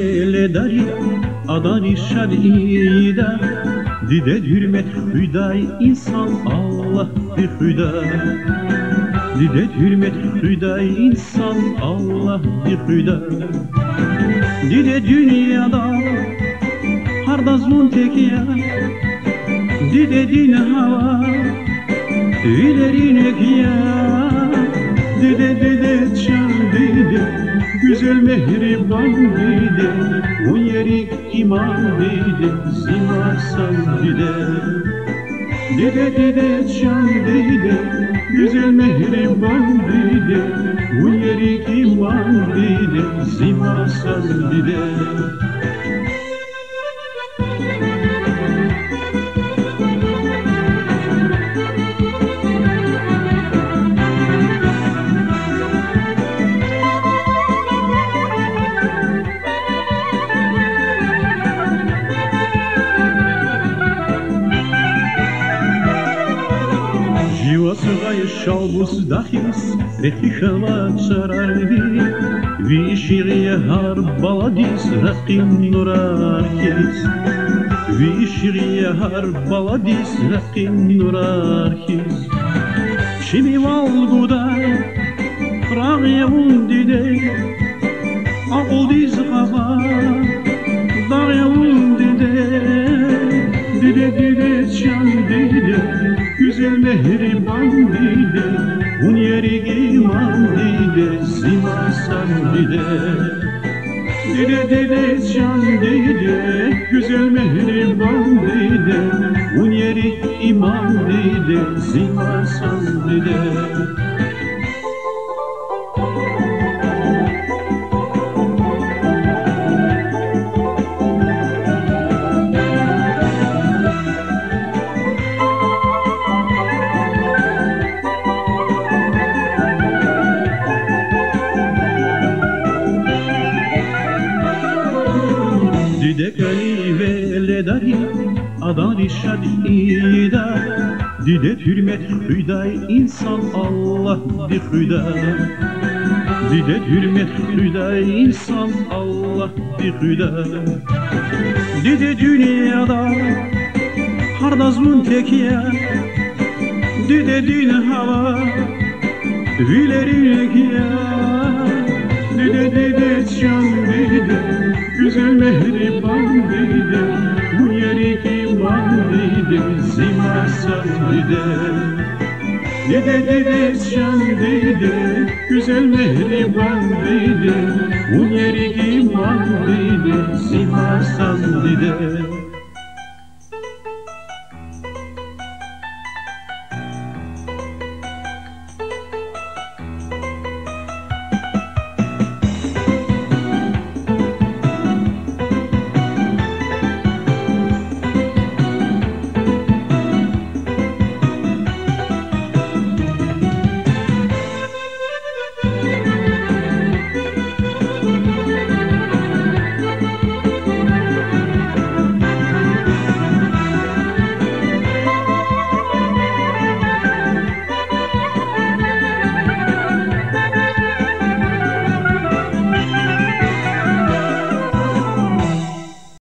veledari adani şadida dide hürmet hüday insan Allah bir hüda dide hürmet hüday insan Allah bir hüda dide dünyada hardaz muntekiya dide din hava ilerine kiya dide çan dide güzel mehriban dide bu yeri iman dide zimarsan dide dide çan dide güzel mehriban dide bu yeri iman dide zimarsan dide شابوس دخیس رخی خلا چراربی وی شیری هر بلادیس رقیم نورارکیس وی شیری هر بلادیس رقیم نورارکیس شیمی والگودا راغیون دیده اقل دیز قفا داغیون دیده dide çan dide güzel mehriban dide un yeri iman dide zimarsan dide dide çan dide güzel mehriban dide un yeri iman dide zimarsan dide Didekali veledari adani şadida dide hürmet hüday insan Allah bir hüda dide hürmet hüday insan Allah bir hüda dide dünyada hardaz muntekiya dide din hava vilerikiya dide çan dide güzel mehriban dide bu yeri iman dide zimarsan dide dide çan dide güzel mehriban dide bu yeri iman dide